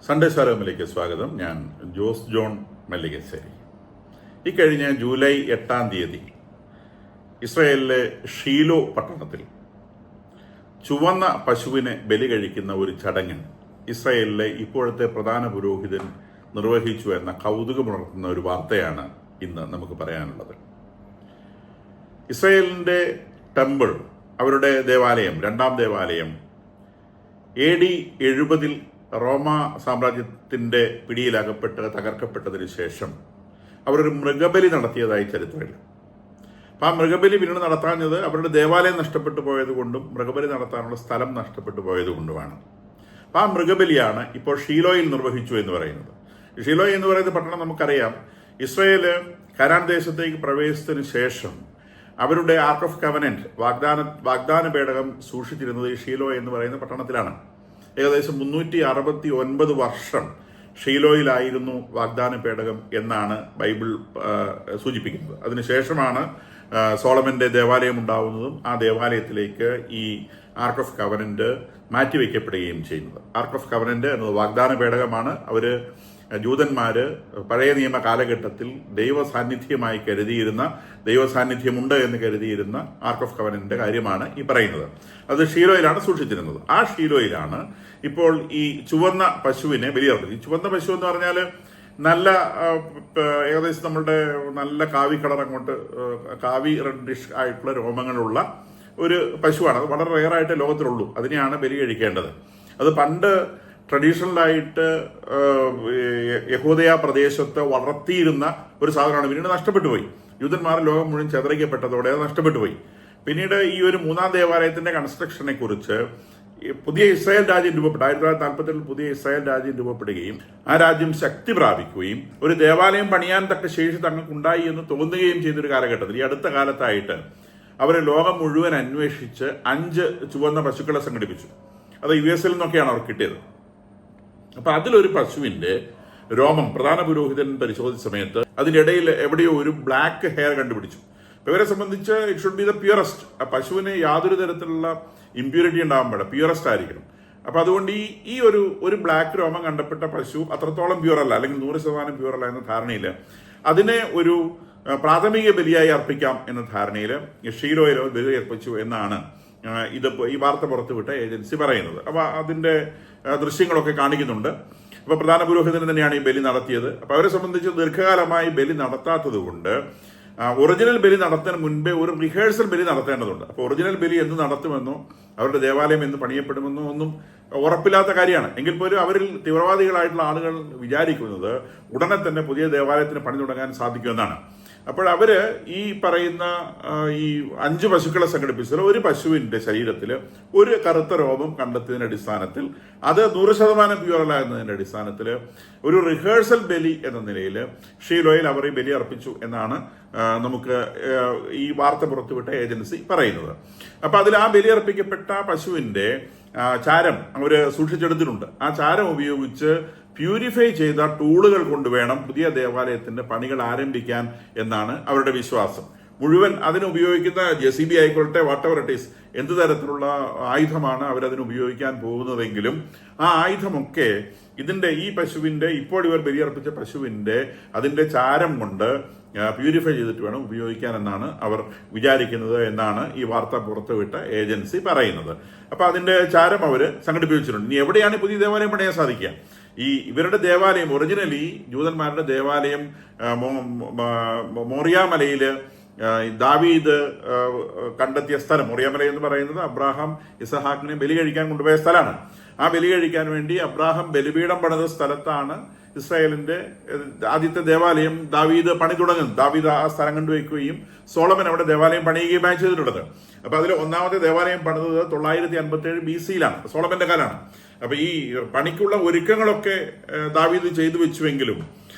Sunday സാരമിലേക്ക് സ്വാഗതം. ഞാൻ Jose John Mallikassery. ഇക്കഴിഞ്ഞ ജൂലൈ 8 ഇസ്രായേലിലെ ഷീലോ പട്ടണത്തിൽ ചുവന്ന പശുവിനെ ബലി കഴിക്കുന്ന ഒരു ചടങ്ങ് ഇസ്രായേലിലെ ഇപ്പോഴത്തെ പ്രധാന പുരോഹിതൻ നിർവഹിച്ചു എന്ന കൗതുകമുണർത്തുന്ന ഒരു വാർത്തയാണ് ഇന്ന് നമുക്ക് പറയാനുള്ളത്. ഇസ്രായേലിൻ്റെ ടെമ്പിൾ, അവരുടെ ദേവാലയം, രണ്ടാം ദേവാലയം AD 70 റോമ സാമ്രാജ്യത്തിൻ്റെ പിടിയിലകപ്പെട്ട് തകർക്കപ്പെട്ടതിന് ശേഷം അവരൊരു മൃഗബലി നടത്തിയതായി ചരിത്രമില്ല. അപ്പം ആ മൃഗബലി പിന്നീട് നടത്താഞ്ഞത് അവരുടെ ദേവാലയം നഷ്ടപ്പെട്ടു പോയതുകൊണ്ടും മൃഗബലി നടത്താനുള്ള സ്ഥലം നഷ്ടപ്പെട്ടു പോയതുകൊണ്ടുമാണ്. അപ്പം ആ മൃഗബലിയാണ് ഇപ്പോൾ ഷീലോയിൽ നിർവഹിച്ചു എന്ന് പറയുന്നത്. ഷീലോ എന്ന് പറയുന്ന പട്ടണം നമുക്കറിയാം, ഇസ്രായേല് കനാൻ ദേശത്തേക്ക് പ്രവേശിച്ചതിന് ശേഷം അവരുടെ ആർക്ക് ഓഫ് കവനന്റ്, വാഗ്ദാന പേടകം സൂക്ഷിച്ചിരുന്നത് ഷീലോ എന്ന് പറയുന്ന പട്ടണത്തിലാണ്. ഏകദേശം 369 വർഷം ഷീലോയിലായിരുന്നു വാഗ്ദാന പേടകം എന്നാണ് ബൈബിൾ സൂചിപ്പിക്കുന്നത്. അതിനുശേഷമാണ് സോളമന്റെ ദേവാലയം ഉണ്ടാവുന്നതും ആ ദേവാലയത്തിലേക്ക് ഈ ആർക്ക് ഓഫ് കവനന്റ് മാറ്റിവെക്കപ്പെടുകയും ചെയ്യുന്നത്. ആർക്ക് ഓഫ് കവനന്റ് എന്നത് വാഗ്ദാന പേടകമാണ്. അവര് ജൂതന്മാര് പഴയ നിയമ കാലഘട്ടത്തിൽ ദൈവസാന്നിധ്യമായി കരുതിയിരുന്ന, ദൈവസാന്നിധ്യമുണ്ട് എന്ന് കരുതിയിരുന്ന ആർക്ക് ഓഫ് കവനന്റിന്റെ കാര്യമാണ് ഈ പറയുന്നത്. അത് ഷീലോയിലാണ് സൂക്ഷിച്ചിരുന്നത്. ആ ഷീലോയിലാണ് ഇപ്പോൾ ഈ ചുവന്ന പശുവിനെ ബലിയർപ്പിച്ചത്. ഈ ചുവന്ന പശു എന്ന് പറഞ്ഞാൽ നല്ല ഏകദേശം നമ്മളുടെ നല്ല കാവി കളർ, അങ്ങോട്ട് കാവി റെഡിഷ് ആയിട്ടുള്ള രോമങ്ങളുള്ള ഒരു പശുവാണ്. അത് വളരെ റെയറായിട്ട് ലോകത്തിലുള്ളൂ. അതിനെയാണ് ബലി കഴിക്കേണ്ടത്. അത് പണ്ട് ട്രഡീഷണലായിട്ട് യഹൂദയ പ്രദേശത്ത് വളർത്തിയിരുന്ന ഒരു സാധനമാണ്. പിന്നീട് നഷ്ടപ്പെട്ടു പോയി. യൂതന്മാർ ലോകം മുഴുവൻ ചെതറിക്കപ്പെട്ടതോടെ അത് നഷ്ടപ്പെട്ടു പോയി. പിന്നീട് ഈ ഒരു മൂന്നാം ദേവാലയത്തിന്റെ കൺസ്ട്രക്ഷനെ കുറിച്ച് പുതിയ ഇസ്രായേൽ രാജ്യം രൂപപ്പെട്ടു. 1947 പുതിയ ഇസ്രായേൽ രാജ്യം രൂപപ്പെടുകയും ആ രാജ്യം ശക്തി പ്രാപിക്കുകയും ഒരു ദേവാലയം പണിയാൻ തക്ക ശേഷി തങ്ങൾക്കുണ്ടായി എന്ന് തോന്നുകയും ചെയ്തൊരു കാലഘട്ടത്തിൽ ഈ അടുത്ത കാലത്തായിട്ട് അവർ ലോകം മുഴുവൻ അന്വേഷിച്ച് 5 ചുവന്ന പശുക്കളെ സംഘടിപ്പിച്ചു. അത് US നിന്നൊക്കെയാണ് അവർ കിട്ടിയത്. അപ്പൊ അതിലൊരു പശുവിന്റെ രോമം പ്രധാന പുരോഹിതൻ പരിശോധിച്ച സമയത്ത് അതിനിടയിൽ എവിടെയോ ഒരു ബ്ലാക്ക് ഹെയർ കണ്ടുപിടിച്ചു. ഇവരെ സംബന്ധിച്ച് it should be the purest. ആ പശുവിന് യാതൊരു തരത്തിലുള്ള ഇമ്പ്യൂരിറ്റി ഉണ്ടാകാൻ പാടില്ല, പ്യൂറസ്റ്റ് ആയിരിക്കണം. അപ്പൊ അതുകൊണ്ട് ഈ ഒരു ബ്ലാക്ക് രോമം കണ്ടപ്പെട്ട പശു അത്രത്തോളം പ്യൂറല്ല, അല്ലെങ്കിൽ 100% പ്യൂറല്ല എന്ന ധാരണയിൽ അതിനെ ഒരു പ്രാഥമിക ബലിയായി അർപ്പിക്കാം എന്ന ധാരണയിൽ ഷീലോയിലോ ബലി അർപ്പിച്ചു എന്നാണ് ഈ വാർത്ത പുറത്തുവിട്ട ഏജൻസി പറയുന്നത്. അപ്പൊ അതിന്റെ ദൃശ്യങ്ങളൊക്കെ കാണിക്കുന്നുണ്ട്. അപ്പൊ പ്രധാന പുരോഹിതൻ തന്നെയാണ് ഈ ബലി നടത്തിയത്. അപ്പൊ അവരെ സംബന്ധിച്ച് ദീർഘകാലമായി ബലി നടത്താത്തത് കൊണ്ട് ഒറിജിനൽ ബലി നടത്തുന്നതിന് മുൻപേ ഒരു റിഹേഴ്സൽ ബലി നടത്തേണ്ടതുണ്ട്. അപ്പോൾ ഒറിജിനൽ ബലി എന്ന് നടത്തുമെന്നോ അവരുടെ ദേവാലയം എന്ന് പണിയപ്പെടുമെന്നോ ഒന്നും ഉറപ്പില്ലാത്ത കാര്യമാണ്. എങ്കിൽ പോലും അവരിൽ തീവ്രവാദികളായിട്ടുള്ള ആളുകൾ വിചാരിക്കുന്നത് ഉടനെ തന്നെ പുതിയ ദേവാലയത്തിന് പണി തുടങ്ങാൻ സാധിക്കുമെന്നാണ്. അപ്പോൾ അവര് ഈ പറയുന്ന ഈ 5 പശുക്കളെ സംഘടിപ്പിച്ചത് ഒരു പശുവിന്റെ ശരീരത്തിൽ ഒരു കറുത്ത രോമം കണ്ടെത്തിയതിന്റെ അടിസ്ഥാനത്തിൽ അത് 100% പ്യൂറല്ല എന്നതിന്റെ അടിസ്ഥാനത്തിൽ ഒരു റിഹേഴ്സൽ ബലി എന്ന നിലയിൽ ഷീലോയിൽ അവർ ഈ ബലി അർപ്പിച്ചു എന്നാണ് നമുക്ക് ഈ വാർത്ത പുറത്തുവിട്ട ഏജൻസി പറയുന്നത്. അപ്പൊ അതിൽ ആ ബലി അർപ്പിക്കപ്പെട്ട പശുവിന്റെ ചാരം അവര് സൂക്ഷിച്ചെടുത്തിട്ടുണ്ട്. ആ ചാരം ഉപയോഗിച്ച് പ്യൂരിഫൈ ചെയ്ത ടൂളുകൾ കൊണ്ടുവേണം പുതിയ ദേവാലയത്തിന്റെ പണികൾ ആരംഭിക്കാൻ എന്നാണ് അവരുടെ വിശ്വാസം. മുഴുവൻ അതിന് ഉപയോഗിക്കുന്ന JCB ആയിക്കോട്ടെ, വാട്ട് എവർ ഇറ്റ് ഈസ്, എന്ത് തരത്തിലുള്ള ആയുധമാണ് അവരതിന് ഉപയോഗിക്കാൻ പോകുന്നതെങ്കിലും ആ ആയുധമൊക്കെ ഈ പശുവിന്റെ, ഇപ്പോൾ ഇവർ ബലിയർപ്പിച്ച പശുവിന്റെ അതിന്റെ ചാരം കൊണ്ട് പ്യൂരിഫൈ ചെയ്തിട്ട് വേണം ഉപയോഗിക്കാൻ എന്നാണ് അവർ വിചാരിക്കുന്നത് എന്നാണ് ഈ വാർത്ത പുറത്തുവിട്ട ഏജൻസി പറയുന്നത്. അപ്പൊ അതിന്റെ ചാരം അവര് സംഘടിപ്പിച്ചിട്ടുണ്ട്. ഇനി എവിടെയാണ് പുതിയ ദേവാലയം പണിയാൻ സാധിക്കുക? ഇവരുടെ ദേവാലയം, ഒറിജിനലി ജൂതന്മാരുടെ ദേവാലയം മോറിയാമലയില് ദാവീദ് കണ്ടെത്തിയ സ്ഥലം. മോറിയാമല എന്ന് പറയുന്നത് അബ്രാഹാം ഇസഹാക്കിനെ ബലി കഴിക്കാൻ കൊണ്ടുപോയ സ്ഥലമാണ്. ആ ബലി കഴിക്കാൻ വേണ്ടി അബ്രാഹാം ബലിപീഠം പണിത സ്ഥലത്താണ് ഇസ്രായേലിന്റെ ആദ്യത്തെ ദേവാലയം ദാവീദ് പണി തുടങ്ങുന്നത്. ദാവീദ് ആ സ്ഥലം കണ്ടുവയ്ക്കുകയും സോളമൻ അവിടെ ദേവാലയം പണിയുകയുമായി ചെയ്തിട്ടുള്ളത്. അപ്പൊ അതിൽ ഒന്നാമത്തെ ദേവാലയം പണിതത് 957 BC സോളമന്റെ കാലാണ്. അപ്പൊ ഈ പണിക്കുള്ള ഒരുക്കങ്ങളൊക്കെ ദാവീദ് ചെയ്തു വെച്ചുവെങ്കിലും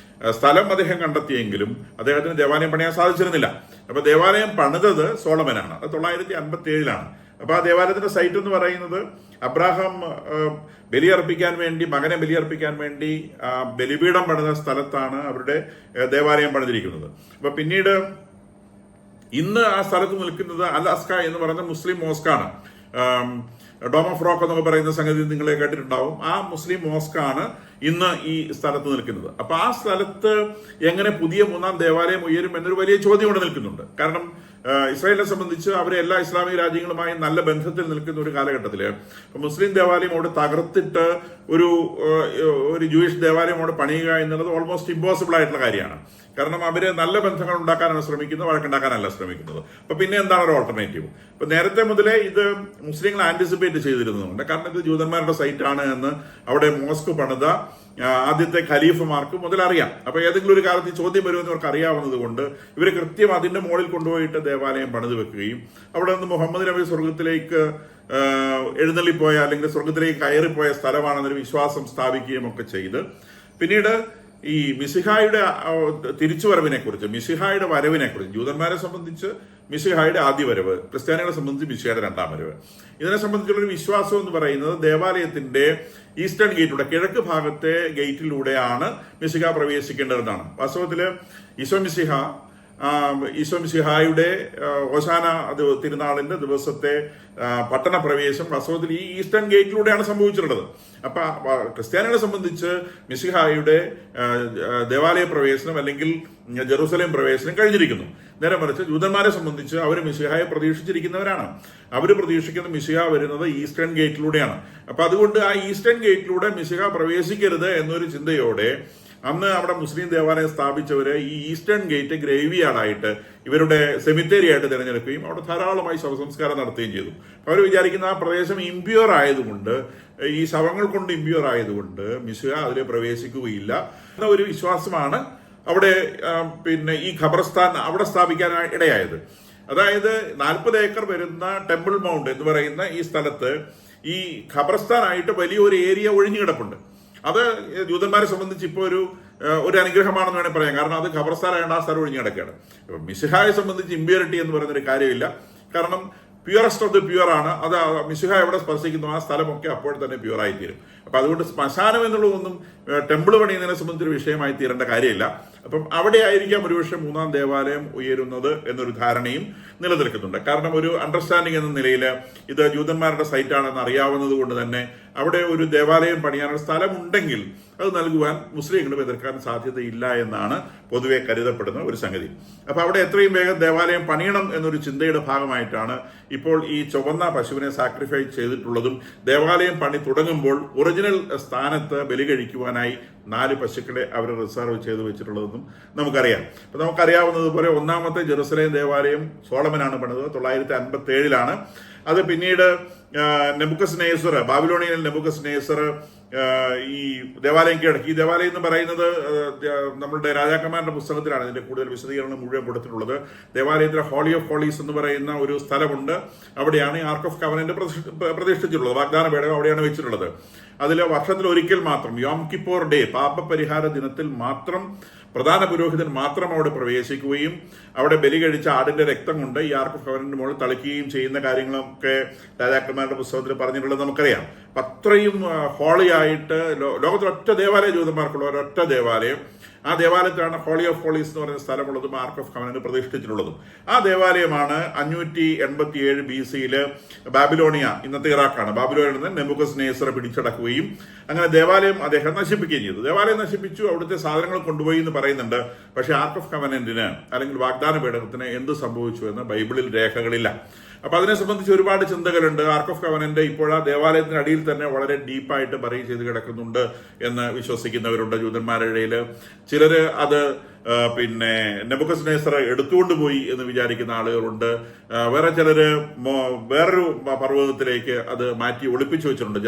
സ്ഥലം അദ്ദേഹം കണ്ടെത്തിയെങ്കിലും അദ്ദേഹത്തിന് ദേവാലയം പണിയാൻ സാധിച്ചിരുന്നില്ല. അപ്പൊ ദേവാലയം പണിതത് സോളമനാണ്. അത് 957 അപ്പൊ ആ ദേവാലയത്തിന്റെ സൈറ്റ് എന്ന് പറയുന്നത് അബ്രാഹാം ബലിയർപ്പിക്കാൻ വേണ്ടി, മകനെ ബലിയർപ്പിക്കാൻ വേണ്ടി ബലിപീഠം പണിത സ്ഥലത്താണ് അവരുടെ ദേവാലയം പണിതിരിക്കുന്നത്. അപ്പൊ പിന്നീട് ഇന്ന് ആ സ്ഥലത്ത് നിൽക്കുന്നത് അൽ അസ്ക എന്ന് പറയുന്ന മുസ്ലിം മോസ്കാണ്. ഡോം ഓഫ് റോക്ക് എന്നൊക്കെ പറയുന്ന സംഗതി നിങ്ങളെ കേട്ടിട്ടുണ്ടാവും. ആ മുസ്ലിം മോസ്കാണ് ഇന്ന് ഈ സ്ഥലത്ത് നിൽക്കുന്നത്. അപ്പൊ ആ സ്ഥലത്ത് എങ്ങനെ പുതിയ മൂന്നാം ദേവാലയം ഉയരും എന്നൊരു വലിയ ചോദ്യം ഇവിടെ നിൽക്കുന്നുണ്ട്. കാരണം ഇസ്രായേലിനെ സംബന്ധിച്ച് അവരെ എല്ലാ ഇസ്ലാമിക രാജ്യങ്ങളുമായി നല്ല ബന്ധത്തിൽ നിൽക്കുന്ന ഒരു കാലഘട്ടത്തില് മുസ്ലിം ദേവാലയം അവിടെ തകർത്തിട്ട് ഒരു ജൂയിഷ് ദേവാലയം അവിടെ പണിയുക എന്നുള്ളത് ഓൾമോസ്റ്റ് ഇമ്പോസിബിൾ ആയിട്ടുള്ള കാര്യമാണ്. കാരണം അവര് നല്ല ബന്ധങ്ങൾ ഉണ്ടാക്കാനാണ് ശ്രമിക്കുന്നത്, വഴക്കുണ്ടാക്കാനല്ല ശ്രമിക്കുന്നത്. അപ്പൊ പിന്നെ എന്താണ് ഒരു ഓൾട്ടർനേറ്റീവ്? അപ്പൊ നേരത്തെ മുതലേ ഇത് മുസ്ലിങ്ങൾ ആന്റിസിപ്പേറ്റ് ചെയ്തിരുന്നുണ്ട്. കാരണം ഇത് ജൂതന്മാരുടെ സൈറ്റ് ആണ് എന്ന് അവിടെ മോസ്ക് പണിത ആദ്യത്തെ ഖലീഫുമാർക്ക് മുതൽ അറിയാം. അപ്പൊ ഏതെങ്കിലും ഒരു കാലത്ത് ഈ ചോദ്യം വരുമെന്ന് അവർക്ക് അറിയാവുന്നത് കൊണ്ട് ഇവർ കൃത്യം അതിന്റെ മുകളിൽ കൊണ്ടുപോയിട്ട് ദേവാലയം പണിത് വെക്കുകയും അവിടെ നിന്ന് മുഹമ്മദ് നബി സ്വർഗത്തിലേക്ക് എഴുന്നള്ളിപ്പോയ അല്ലെങ്കിൽ സ്വർഗത്തിലേക്ക് കയറിപ്പോയ സ്ഥലമാണെന്നൊരു വിശ്വാസം സ്ഥാപിക്കുകയും ഒക്കെ ചെയ്ത് പിന്നീട് ഈ മിശിഹായുടെ തിരിച്ചുവരവിനെ കുറിച്ച്, മിശിഹായുടെ വരവിനെ കുറിച്ച്, ജൂതന്മാരെ സംബന്ധിച്ച് മിശിഹായുടെ ആദ്യ വരവ്, ക്രിസ്ത്യാനികളെ സംബന്ധിച്ച് മിശിഹായുടെ രണ്ടാം വരവ്, ഇതിനെ സംബന്ധിച്ചുള്ള ഒരു വിശ്വാസം എന്ന് പറയുന്നത് ദേവാലയത്തിന്റെ ഈസ്റ്റേൺ ഗേറ്റിലൂടെ, കിഴക്ക് ഭാഗത്തെ ഗേറ്റിലൂടെയാണ് മിശിഹ പ്രവേശിക്കേണ്ടതെന്നാണ്. വാസ്തവത്തില് ഈശോ മിശിഹായുടെ ഓശാന തിരുനാളിന്റെ ദിവസത്തെ പട്ടണ പ്രവേശം വാസ്തവത്തിൽ ഈ ഈസ്റ്റേൺ ഗേറ്റിലൂടെയാണ് സംഭവിച്ചിട്ടുള്ളത്. അപ്പൊ ക്രിസ്ത്യാനികളെ സംബന്ധിച്ച് മിശിഹായുടെ ദേവാലയ പ്രവേശനം അല്ലെങ്കിൽ ജെറൂസലേം പ്രവേശനം കഴിഞ്ഞിരിക്കുന്നു. നേരെ മറിച്ച് ജൂതന്മാരെ സംബന്ധിച്ച് അവർ മിശിഹായെ പ്രതീക്ഷിച്ചിരിക്കുന്നവരാണ്. അവർ പ്രതീക്ഷിക്കുന്ന മിശിഹ വരുന്നത് ഈസ്റ്റേൺ ഗേറ്റിലൂടെയാണ്. അപ്പൊ അതുകൊണ്ട് ആ ഈസ്റ്റേൺ ഗേറ്റിലൂടെ മിശിഹ പ്രവേശിക്കരുത് എന്നൊരു ചിന്തയോടെ അന്ന് അവിടെ മുസ്ലിം ദേവാലയം സ്ഥാപിച്ചവര് ഈ ഈസ്റ്റേൺ ഗേറ്റ് ഗ്രേവ് യാർഡായിട്ട് ഇവരുടെ സെമിത്തേരി ആയിട്ട് തിരഞ്ഞെടുക്കുകയും അവിടെ ധാരാളമായി ശവസംസ്കാരം നടത്തുകയും ചെയ്തു. അവർ വിചാരിക്കുന്ന ആ പ്രദേശം ഇമ്പ്യൂർ ആയതുകൊണ്ട്, ഈ ശവങ്ങൾ കൊണ്ട് ഇമ്പ്യൂർ ആയതുകൊണ്ട് മിശിഹ അതിൽ പ്രവേശിക്കുകയില്ല എന്ന ഒരു വിശ്വാസമാണ് അവിടെ പിന്നെ ഈ ഖബർസ്ഥാൻ അവിടെ സ്ഥാപിക്കാൻ ഇടയായത്. അതായത് 40 ഏക്കർ വരുന്ന ടെമ്പിൾ മൗണ്ട് എന്ന് പറയുന്ന ഈ സ്ഥലത്ത് ഈ ഖബർസ്ഥാനായിട്ട് വലിയൊരു ഏരിയ ഒഴിഞ്ഞു കിടപ്പുണ്ട്. അത് ജൂതന്മാരെ സംബന്ധിച്ച് ഇപ്പോൾ ഒരു അനുഗ്രഹമാണെന്ന് വേണമെങ്കിൽ പറയാം. കാരണം അത് ഖബർസ്ഥാനായതുകൊണ്ട് ആ സ്ഥലം ഒഴിഞ്ഞു കിടക്കുകയാണ്. മിശിഹായെ സംബന്ധിച്ച് ഇമ്പ്യൂരിറ്റി എന്ന് പറയുന്നൊരു കാര്യമില്ല. കാരണം പ്യുവറസ്റ്റ് ഓഫ് ദി പ്യുവർ ആണ്. അത് മിശിഹ എവിടെ സ്പർശിക്കുന്നു ആ സ്ഥലമൊക്കെ അപ്പോൾ തന്നെ പ്യുവർ ആയി തീരും. അപ്പൊ അതുകൊണ്ട് ശ്മശാനം എന്നുള്ളതൊന്നും ടെമ്പിൾ പണിയുന്നതിനെ സംബന്ധിച്ചൊരു വിഷയമായി തീരേണ്ട കാര്യമില്ല. അപ്പം അവിടെ ആയിരിക്കാം ഒരുപക്ഷെ മൂന്നാം ദേവാലയം ഉയരുന്നത് എന്നൊരു ധാരണയും നിലനിൽക്കുന്നുണ്ട്. കാരണം ഒരു അണ്ടർസ്റ്റാൻഡിംഗ് എന്ന നിലയിൽ ഇത് ജൂതന്മാരുടെ സൈറ്റാണെന്ന് അറിയാവുന്നത് കൊണ്ട് തന്നെ അവിടെ ഒരു ദേവാലയം പണിയാനുള്ള സ്ഥലമുണ്ടെങ്കിൽ അത് നൽകുവാൻ മുസ്ലിങ്ങൾ എതിർക്കാൻ സാധ്യതയില്ല എന്നാണ് പൊതുവെ കരുതപ്പെടുന്ന ഒരു സംഗതി. അപ്പൊ അവിടെ എത്രയും വേഗം ദേവാലയം പണിയണം എന്നൊരു ചിന്തയുടെ ഭാഗമായിട്ടാണ് ഇപ്പോൾ ഈ ചുവന്ന പശുവിനെ സാക്രിഫൈസ് ചെയ്തിട്ടുള്ളതും ദേവാലയം പണി തുടങ്ങുമ്പോൾ ഒറിജിനൽ സ്ഥാനത്ത് ബലി കഴിക്കുവാനായി 4 പശുക്കളെ അവർ റിസർവ് ചെയ്ത് വെച്ചിട്ടുള്ളതെന്നും നമുക്കറിയാം. അപ്പൊ നമുക്കറിയാവുന്നതുപോലെ ഒന്നാമത്തെ ജെറുസലേം ദേവാലയം സോളമനാണ് പണിതത് 957 അത് പിന്നീട് നെബുക്കദ്നേസർ, ബാബിലോണിയൻ നെബുക്കദ്നേസർ ഈ ദേവാലയം കീഴടക്കി. ഈ ദേവാലയം എന്ന് പറയുന്നത് നമ്മളുടെ രാജാക്കന്മാരുടെ പുസ്തകത്തിലാണ് ഇതിന്റെ കൂടുതൽ വിശദീകരണം മുഴുവൻ കൊടുത്തിട്ടുള്ളത്. ദേവാലയത്തിലെ ഹോളി ഓഫ് ഹോളീസ് എന്ന് പറയുന്ന ഒരു സ്ഥലമുണ്ട്. അവിടെയാണ് ഈ ആർക്ക് ഓഫ് കവനന്റ് പ്രതിഷ്ഠിച്ചിട്ടുള്ളത്. വാഗ്ദാന പേടകം അവിടെയാണ് വെച്ചിട്ടുള്ളത്. അതിൽ വർഷത്തിൽ ഒരിക്കൽ മാത്രം, യോം കിപ്പോർ ഡേ, പാപപരിഹാര ദിനത്തിൽ മാത്രം പ്രധാന പുരോഹിതൻ മാത്രം അവിടെ പ്രവേശിക്കുകയും അവിടെ ബലി കഴിച്ച ആടിന്റെ രക്തം കൊണ്ട് ഈ ആർക്ക് ഓഫ് കവനന്റ് മുകളിൽ തളിക്കുകയും ചെയ്യുന്ന കാര്യങ്ങളൊക്കെ രാജാക്കന്മാരുടെ പുസ്തകത്തിൽ പറഞ്ഞിട്ടുള്ളത് നമുക്കറിയാം. അത്രയും ഹോളി ആയിട്ട് ലോകത്തിൽ ഒറ്റ ദേവാലയം ജൂതന്മാർക്കുള്ള ഒരൊറ്റ ദേവാലയം, ആ ദേവാലയത്തിലാണ് ഹോളി ഓഫ് ഹോളീസ് എന്ന് പറയുന്ന സ്ഥലമുള്ളതും ആർക്ക് ഓഫ് കവനന്റ് പ്രതിഷ്ഠിച്ചിട്ടുള്ളതും. ആ ദേവാലയമാണ് 587 BC ബാബിലോണിയ, ഇന്നത്തെ ഇറാഖാണ്, ബാബിലോണിൽ നിന്ന് നെബൂഖദ്നേസർ പിടിച്ചടക്കുകയും അങ്ങനെ ദേവാലയം അദ്ദേഹം നശിപ്പിക്കുകയും ചെയ്തു. ദേവാലയം നശിപ്പിച്ചു, അവിടുത്തെ സാധനങ്ങൾ കൊണ്ടുപോയി എന്ന് പറയുന്നുണ്ട്. പക്ഷേ ആർക്ക് ഓഫ് കവനന്റിന് അല്ലെങ്കിൽ വാഗ്ദാന പേടകത്തിന് എന്ത് സംഭവിച്ചു എന്ന് ബൈബിളിൽ രേഖകളില്ല. അപ്പൊ അതിനെ സംബന്ധിച്ച് ഒരുപാട് ചിന്തകളുണ്ട്. ആർക്ക് ഓഫ് കവനന്റ് ഇപ്പോൾ ആ ദേവാലയത്തിന് അടിയിൽ തന്നെ വളരെ ഡീപ്പായിട്ട് ബറി ചെയ്ത് കിടക്കുന്നുണ്ട് എന്ന് വിശ്വസിക്കുന്നവരുണ്ട് ജൂതന്മാരുടെ ഇടയിൽ. ചിലര് അത് പിന്നെ നെബൂഖദ്നേസർ എടുത്തുകൊണ്ട് പോയി എന്ന് വിചാരിക്കുന്ന ആളുകളുണ്ട്. വേറെ ചിലര് വേറൊരു പർവ്വതത്തിലേക്ക് അത് മാറ്റി ഒളിപ്പിച്ചു വെച്ചിട്ടുണ്ട്.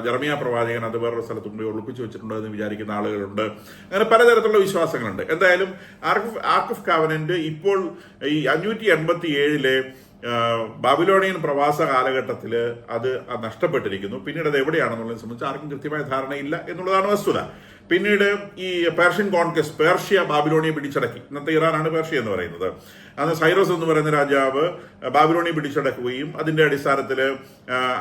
ജെറമിയ പ്രവാചകൻ അത് വേറൊരു സ്ഥലത്ത് കൊണ്ട് ഒളിപ്പിച്ചു വെച്ചിട്ടുണ്ട് എന്ന് വിചാരിക്കുന്ന ആളുകളുണ്ട്. അങ്ങനെ പലതരത്തിലുള്ള വിശ്വാസങ്ങളുണ്ട്. എന്തായാലും ആർക്ക് ഓഫ് കവനന്റ് ഇപ്പോൾ ഈ 587 ബാബിലോണിയൻ പ്രവാസ കാലഘട്ടത്തിൽ അത് നഷ്ടപ്പെട്ടിരിക്കുന്നു. പിന്നീട് അത് എവിടെയാണെന്നുള്ളതിനെ സംബന്ധിച്ച് ആർക്കും കൃത്യമായ ധാരണയില്ല എന്നുള്ളതാണ് വസ്തുത. പിന്നീട് ഈ പേർഷ്യൻ കോൺക്വസ്റ്റ്, പേർഷ്യ ബാബിലോണിയെ പിടിച്ചടക്കി. ഇന്നത്തെ ഇറാനാണ് പേർഷ്യ എന്ന് പറയുന്നത്. അന്ന് സൈറസ് എന്ന് പറയുന്ന രാജാവ് ബാബിലോണിയെ പിടിച്ചടക്കുകയും അതിന്റെ അടിസ്ഥാനത്തിൽ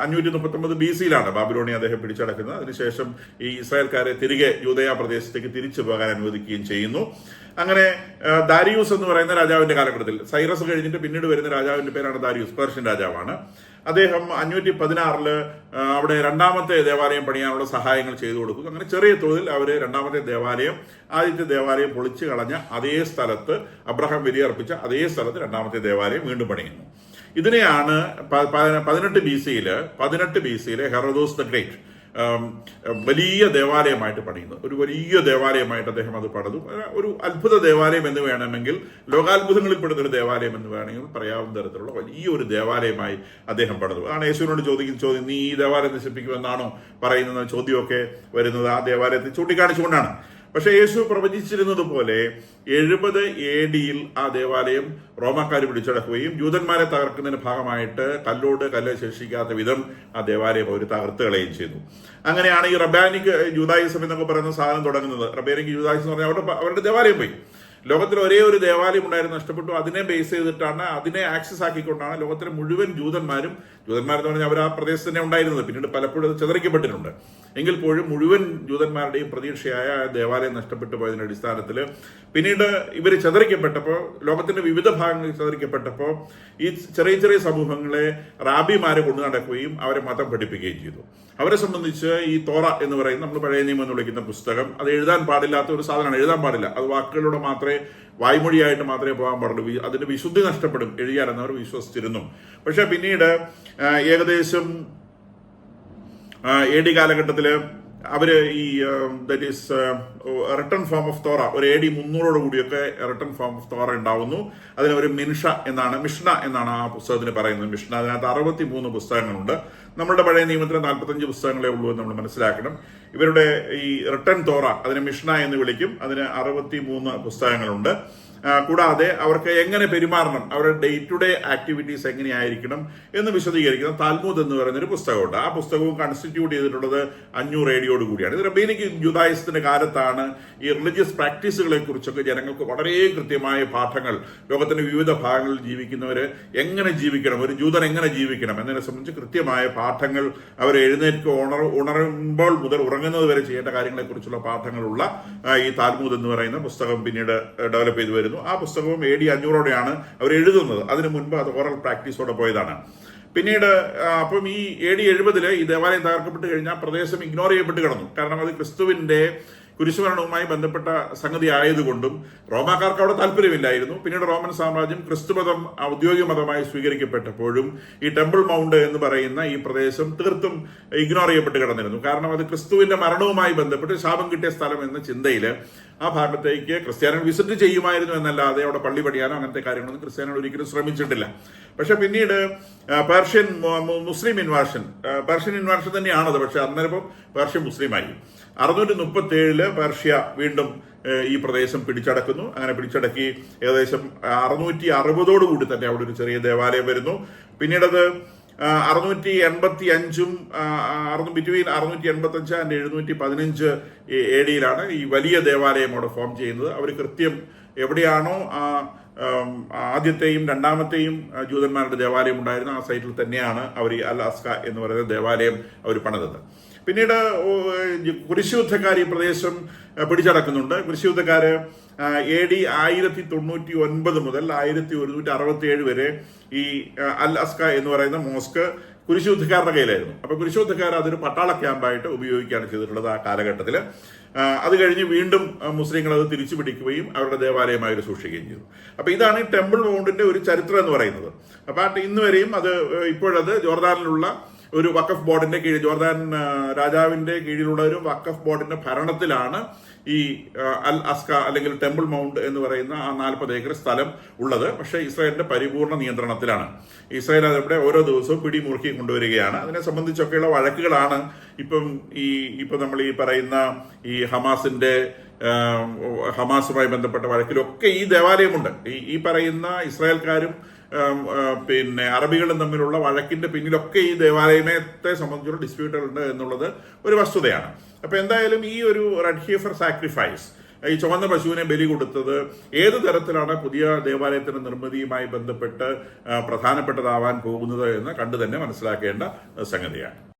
539 BC ബാബിലോണിയ അദ്ദേഹം പിടിച്ചടക്കുന്നത്. അതിനുശേഷം ഈ ഇസ്രായേൽക്കാരെ തിരികെ യൂദയ പ്രദേശത്തേക്ക് തിരിച്ചു പോകാൻ അനുവദിക്കുകയും ചെയ്യുന്നു. അങ്ങനെ ദാരിയൂസ് എന്ന് പറയുന്ന രാജാവിന്റെ കാലഘട്ടത്തിൽ, സൈറസ് കഴിഞ്ഞിട്ട് പിന്നീട് വരുന്ന രാജാവിന്റെ പേരാണ് ദാരിയൂസ്, പേർഷ്യൻ രാജാവാണ്. അദ്ദേഹം 516 അവിടെ രണ്ടാമത്തെ ദേവാലയം പണിയാനുള്ള സഹായങ്ങൾ ചെയ്തു കൊടുക്കുന്നു. അങ്ങനെ ചെറിയ തോതിൽ അവർ രണ്ടാമത്തെ ദേവാലയം, ആദ്യത്തെ ദേവാലയം പൊളിച്ചു കളഞ്ഞ അതേ സ്ഥലത്ത്, അബ്രഹാം ബലിയർപ്പിച്ച അതേ സ്ഥലത്ത് രണ്ടാമത്തെ ദേവാലയം വീണ്ടും പണിയുന്നു. ഇതിനെയാണ് 18 ബി സിയിലെ ഹെറോദോസ് ദ ഗ്രേറ്റ് വലിയ ദേവാലയമായിട്ട് പണിയുന്നത്. ഒരു വലിയ ദേവാലയമായിട്ട് അദ്ദേഹം അത് പണിതു. ഒരു അത്ഭുത ദേവാലയം എന്ന് വേണമെങ്കിൽ, ലോകാത്ഭുതങ്ങളിൽ പെടുന്ന ഒരു ദേവാലയം എന്ന് വേണമെങ്കിൽ പറയാവുന്ന തരത്തിലുള്ള വലിയൊരു ദേവാലയമായി അദ്ദേഹം പണിതു. ആണ് യേശുവിനോട് ചോദിക്കുന്ന ചോദ്യം, നീ ഈ ദേവാലയം നശിപ്പിക്കുമെന്നാണോ പറയുന്നത് ചോദ്യമൊക്കെ വരുന്നത് ആ ദേവാലയത്തെ ചൂണ്ടിക്കാണിച്ചുകൊണ്ടാണ്. പക്ഷെ യേശു പ്രവചിച്ചിരുന്നത് പോലെ 70 AD ആ ദേവാലയം റോമാക്കാർ പിടിച്ചടക്കുകയും ജൂതന്മാരെ തകർക്കുന്നതിന് ഭാഗമായിട്ട് കല്ലോട് കല്ല് ശേഷിക്കാത്ത വിധം ആ ദേവാലയം അവർ തകർത്ത് കളയുകയും ചെയ്തു. അങ്ങനെയാണ് ഈ റബാനിക് ജൂദായിസം എന്നൊക്കെ പറയുന്ന സാധനം തുടങ്ങുന്നത്. റബാനിക് ജൂദായിസം എന്ന് പറഞ്ഞാൽ അവരുടെ ദേവാലയം പോയി. ലോകത്തിൽ ഒരേ ഒരു ദേവാലയം ഉണ്ടായിരുന്നു, നഷ്ടപ്പെട്ടു. അതിനെ ബേസ് ചെയ്തിട്ടാണ്, അതിനെ ആക്സസ് ആക്കിക്കൊണ്ടാണ് ലോകത്തിലെ മുഴുവൻ ജൂതന്മാരെന്ന് പറഞ്ഞാൽ അവർ ആ പ്രദേശത്ത് തന്നെ ഉണ്ടായിരുന്നത്. പിന്നീട് പലപ്പോഴും അത് ചിതറിക്കപ്പെട്ടിട്ടുണ്ട്. എങ്കിൽ പോലും മുഴുവൻ ജൂതന്മാരുടെയും പ്രതീക്ഷയായ ദേവാലയം നഷ്ടപ്പെട്ടു പോയതിന്റെ അടിസ്ഥാനത്തിൽ പിന്നീട് ഇവർ ചിതറിക്കപ്പെട്ടപ്പോൾ, ലോകത്തിന്റെ വിവിധ ഭാഗങ്ങളിൽ ചിതറിക്കപ്പെട്ടപ്പോൾ ഈ ചെറിയ ചെറിയ സമൂഹങ്ങളെ റാബിമാരെ കൊണ്ടു നടക്കുകയും അവരെ മതം പഠിപ്പിക്കുകയും ചെയ്തു. അവരെ സംബന്ധിച്ച് ഈ തോറ എന്ന് പറയുന്ന, നമ്മൾ പഴയ നിയമം എന്ന് വിളിക്കുന്ന പുസ്തകം, അത് എഴുതാൻ പാടില്ലാത്ത ഒരു സാധനമാണ്. എഴുതാൻ പാടില്ല. അത് വാക്കുകളിലൂടെ മാത്രമേ, വായ്മൊഴിയായിട്ട് മാത്രമേ പോകാൻ പാടുള്ളൂ. അതിന്റെ വിശുദ്ധി നഷ്ടപ്പെടും എഴുതിയാലെന്നവർ വിശ്വസിച്ചിരുന്നു. പക്ഷെ പിന്നീട് ഏകദേശം AD കാലഘട്ടത്തില് അവര് ഈ that is written form of Torah, ഒരു AD 300 കൂടിയൊക്കെ റിട്ടൺ ഫോം ഓഫ് തോറ ഉണ്ടാവുന്നു. അതിന് ഒരു മിഷ്ന എന്നാണ് ആ പുസ്തകത്തിന് പറയുന്നത്. മിഷ്ന, അതിനകത്ത് 63 പുസ്തകങ്ങളുണ്ട്. നമ്മുടെ പഴയ നിയമത്തിന് 45 പുസ്തകങ്ങളേ ഉള്ളൂ എന്ന് നമ്മൾ മനസ്സിലാക്കണം. ഇവരുടെ ഈ റിട്ടൺ തോറ, അതിനെ മിഷ്ന എന്ന് വിളിക്കും. അതിന് 63 പുസ്തകങ്ങളുണ്ട്. കൂടാതെ അവർക്ക് എങ്ങനെ പെരുമാറണം, അവരുടെ ഡേ ടു ഡേ ആക്ടിവിറ്റീസ് എങ്ങനെയായിരിക്കണം എന്ന് വിശദീകരിക്കുന്ന താൽമൂദ് എന്ന് പറയുന്നൊരു പുസ്തകമുണ്ട്. ആ പുസ്തകവും കൺസ്റ്റിറ്റ്യൂട്ട് ചെയ്തിട്ടുള്ളത് 500 AD കൂടിയാണ്. ഇത് റബീനിക് ജൂദായിസത്തിന്റെ കാലത്താണ് ഈ റിലീജിയസ് പ്രാക്ടീസുകളെ കുറിച്ചൊക്കെ ജനങ്ങൾക്ക് വളരെ കൃത്യമായ പാഠങ്ങൾ, ലോകത്തിന്റെ വിവിധ ഭാഗങ്ങളിൽ ജീവിക്കുന്നവര് എങ്ങനെ ജീവിക്കണം, ഒരു ജൂതൻ എങ്ങനെ ജീവിക്കണം എന്നതിനെ സംബന്ധിച്ച് കൃത്യമായ പാഠങ്ങൾ, അവർ ഉണരുമ്പോൾ മുതൽ ഉറങ്ങുന്നത് വരെ ചെയ്യേണ്ട കാര്യങ്ങളെ കുറിച്ചുള്ള പാഠങ്ങളുള്ള ഈ താൽമൂദ് എന്ന് പറയുന്ന പുസ്തകം പിന്നീട് ഡെവലപ്പ് ചെയ്തു വരുന്നു. ആ പുസ്തകവും AD 500 അവർ എഴുതുന്നത്. അതിനു മുൻപ് അത് ഓറൽ പ്രാക്ടീസോടെ പോയതാണ്. പിന്നീട് അപ്പം ഈ AD 70 ഈ ദേവാലയം തകർക്കപ്പെട്ട് കഴിഞ്ഞാൽ പ്രദേശം ഇഗ്നോർ ചെയ്യപ്പെട്ട് കിടന്നു. കാരണം അത് ക്രിസ്തുവിന്റെ കുരിശുമരണവുമായി ബന്ധപ്പെട്ട സംഗതി ആയതുകൊണ്ടും റോമാക്കാർക്ക് അവിടെ താല്പര്യമില്ലായിരുന്നു. പിന്നീട് റോമൻ സാമ്രാജ്യം ക്രിസ്തുമതം ഔദ്യോഗിക മതമായി സ്വീകരിക്കപ്പെട്ടപ്പോഴും ഈ ടെമ്പിൾ മൗണ്ട് എന്ന് പറയുന്ന ഈ പ്രദേശം തീർത്തും ഇഗ്നോർ ചെയ്യപ്പെട്ട് കിടന്നിരുന്നു. കാരണം അത് ക്രിസ്തുവിന്റെ മരണവുമായി ബന്ധപ്പെട്ട് ശാപം കിട്ടിയ സ്ഥലം എന്ന ചിന്തയിൽ ആ ഭാഗത്തേക്ക് ക്രിസ്ത്യാനികൾ വിസിറ്റ് ചെയ്യുമായിരുന്നു എന്നല്ലാതെ അവിടെ പള്ളി പണിയാനോ അങ്ങനത്തെ കാര്യങ്ങളൊന്നും ക്രിസ്ത്യാനികൾ ഒരിക്കലും ശ്രമിച്ചിട്ടില്ല. പക്ഷെ പിന്നീട് മുസ്ലിം ഇൻവാഷൻ തന്നെയാണത്. പക്ഷെ അന്നേരം പേർഷ്യ മുസ്ലിമായി. 637 പേർഷ്യ വീണ്ടും ഈ പ്രദേശം പിടിച്ചടക്കുന്നു. അങ്ങനെ പിടിച്ചടക്കി ഏകദേശം 660 കൂടി തന്നെ അവിടെ ഒരു ചെറിയ ദേവാലയം വരുന്നു. പിന്നീടത് 685 ബിറ്റ്വീൻ 685 ആൻഡ് 715 AD ഈ വലിയ ദേവാലയം അവിടെ ഫോം ചെയ്യുന്നത്. അവർ കൃത്യം എവിടെയാണോ ആദ്യത്തെയും രണ്ടാമത്തെയും ജൂതന്മാരുടെ ദേവാലയം ഉണ്ടായിരുന്ന ആ സൈറ്റിൽ തന്നെയാണ് അവർ ഈ അൽ അസ്ക എന്ന് പറയുന്ന ദേവാലയം അവർ പണിതത്. പിന്നീട് കുരിശുയുദ്ധക്കാർ ഈ പ്രദേശം പിടിച്ചടക്കുന്നുണ്ട്. കുരിശുയുദ്ധക്കാര് AD 1099 മുതൽ 1167 വരെ ഈ അൽ അസ്ക എന്ന് പറയുന്ന മോസ്ക് കുരിശുയുദ്ധക്കാരുടെ കയ്യിലായിരുന്നു. അപ്പൊ കുരിശുയുദ്ധക്കാർ അതൊരു പട്ടാള ക്യാമ്പായിട്ട് ഉപയോഗിക്കുകയാണ് ചെയ്തിട്ടുള്ളത് ആ കാലഘട്ടത്തിൽ. അത് കഴിഞ്ഞ് വീണ്ടും മുസ്ലിങ്ങൾ അത് തിരിച്ചു പിടിക്കുകയും അവരുടെ ദേവാലയമായി സൂക്ഷിക്കുകയും ചെയ്തു. അപ്പൊ ഇതാണ് ഈ ടെമ്പിൾ മൗണ്ടിന്റെ ഒരു ചരിത്രം എന്ന് പറയുന്നത്. അപ്പൊ ഇന്ന് വരെയും അത് ഇപ്പോഴത് ജോർദാനിലുള്ള ഒരു വഖഫ് ബോർഡിന്റെ കീഴിൽ, ജോർദാൻ രാജാവിന്റെ കീഴിലുള്ള ഒരു വഖഫ് ബോർഡിന്റെ ഭരണത്തിലാണ് ഈ അൽ അസ്ക അല്ലെങ്കിൽ ടെമ്പിൾ മൗണ്ട് എന്ന് പറയുന്ന ആ 40 ഏക്കർ സ്ഥലം ഉള്ളത്. പക്ഷേ ഇസ്രായേലിന്റെ പരിപൂർണ നിയന്ത്രണത്തിലാണ്. ഇസ്രായേൽ അതവിടെ ഓരോ ദിവസവും പിടിമുറുക്കി കൊണ്ടുവരികയാണ്. അതിനെ സംബന്ധിച്ചൊക്കെയുള്ള വഴക്കുകളാണ് ഇപ്പം നമ്മൾ ഈ പറയുന്ന ഈ ഹമാസുമായി ബന്ധപ്പെട്ട വഴക്കിലൊക്കെ ഈ ദേവാലയമുണ്ട്. ഈ പറയുന്ന ഇസ്രായേൽക്കാരും പിന്നെ അറബികളും തമ്മിലുള്ള വഴക്കിന്റെ പിന്നിലൊക്കെ ഈ ദേവാലയത്തെ സംബന്ധിച്ചുള്ള ഡിസ്പ്യൂട്ടുകളുണ്ട് എന്നുള്ളത് ഒരു വസ്തുതയാണ്. അപ്പൊ എന്തായാലും ഈ ഒരു റെഡ് ഹീഫർ സാക്രിഫൈസ്, ഈ ചുവന്ന പശുവിനെ ബലി കൊടുത്തത് ഏത് തരത്തിലാണ് പുതിയ ദേവാലയത്തിന്റെ നിർമ്മിതിയുമായി ബന്ധപ്പെട്ട് പ്രധാനപ്പെട്ടതാവാൻ പോകുന്നത് എന്ന് കണ്ടു തന്നെ മനസ്സിലാക്കേണ്ട സംഗതിയാണ്.